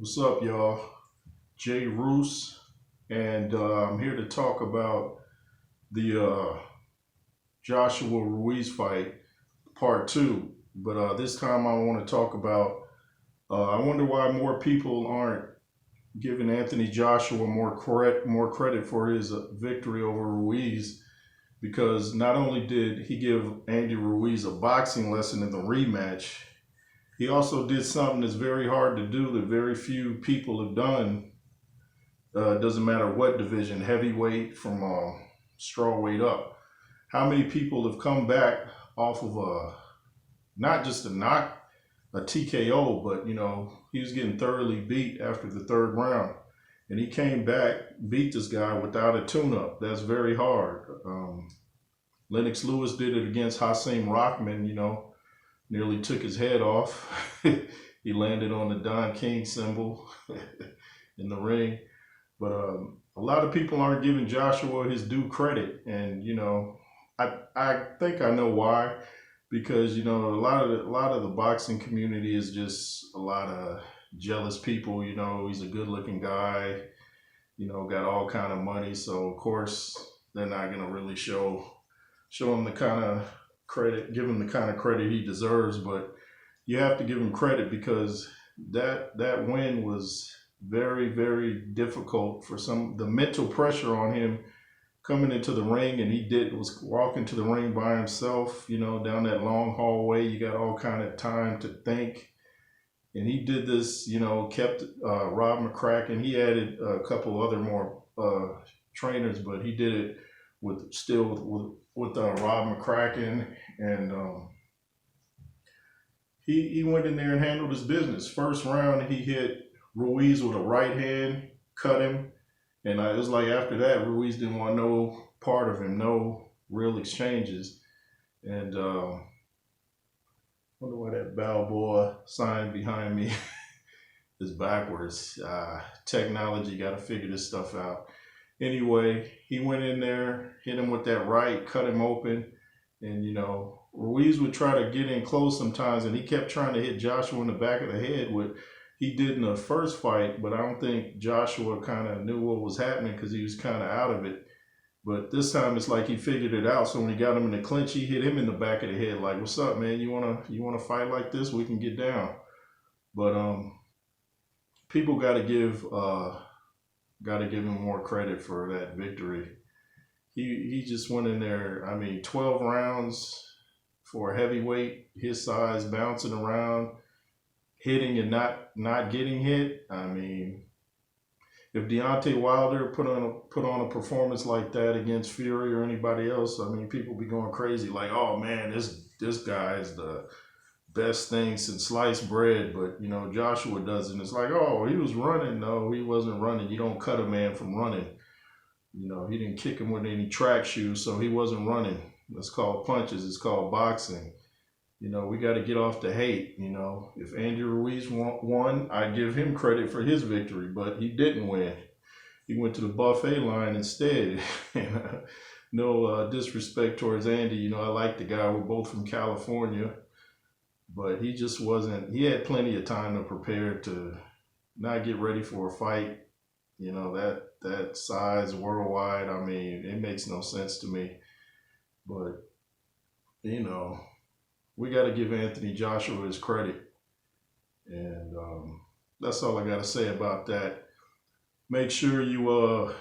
What's up, y'all? Jay Roos, and I'm here to talk about the Joshua Ruiz fight, part two. But this time I want to talk about. I wonder why more people aren't giving Anthony Joshua more credit for his victory over Ruiz, because not only did he give Andy Ruiz a boxing lesson in the rematch, he also did something that's very hard to do that very few people have done. Doesn't matter what division, heavyweight from strawweight up. How many people have come back off of not just a knock, a TKO, but he was getting thoroughly beat after the third round, and he came back, beat this guy without a tune-up. That's very hard. Lennox Lewis did it against Hasim Rahman. Nearly took his head off. He landed on the Don King symbol in the ring. But a lot of people aren't giving Joshua his due credit, and I think I know why, because a lot of the boxing community is just a lot of jealous people. He's a good-looking guy, got all kind of money, so of course they're not gonna really show him the kind of credit, give him the kind of credit he deserves. But you have to give him credit because that win was very, very difficult for the mental pressure on him coming into the ring, and was walking to the ring by himself, down that long hallway. You got all kind of time to think. And he did this, kept Rob McCracken. He added a couple other more trainers, but he did it with Rob McCracken, and he went in there and handled his business. First round, he hit Ruiz with a right hand, cut him, and it was like after that, Ruiz didn't want no part of him, no real exchanges. And wonder why that Balboa sign behind me is backwards. Technology, got to figure this stuff out. Anyway, he went in there, hit him with that right, cut him open, and Ruiz would try to get in close sometimes, and he kept trying to hit Joshua in the back of the head with he did in the first fight, but I don't think Joshua kind of knew what was happening because he was kind of out of it. But this time it's like he figured it out. So when he got him in the clinch, he hit him in the back of the head, like, "What's up, man? You wanna fight like this? We can get down." But people gotta give him more credit for that victory. He just went in there. I mean, 12 rounds for a heavyweight his size, bouncing around, hitting and not getting hit. I mean, if Deontay Wilder put on a performance like that against Fury or anybody else, I mean, people be going crazy like, "Oh man, this guy is the best thing since sliced bread." But Joshua doesn't. It's like, "Oh, he was running." No, he wasn't running. You don't cut a man from running. He didn't kick him with any track shoes, so he wasn't running. That's called punches. It's called boxing. We got to get off the hate. If Andy Ruiz won, I give him credit for his victory, but he didn't win. He went to the buffet line instead. No disrespect towards Andy. I like the guy. We're both from California, but he just wasn't. He had plenty of time to prepare to not get ready for a fight. That size worldwide. I mean, it makes no sense to me. But we got to give Anthony Joshua his credit. And that's all I got to say about that. Make sure you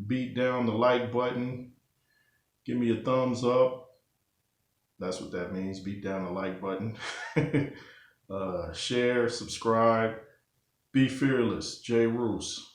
beat down the like button. Give me a thumbs up. That's what that means, beat down the like button. Share, subscribe. Be fearless. Jay Roos.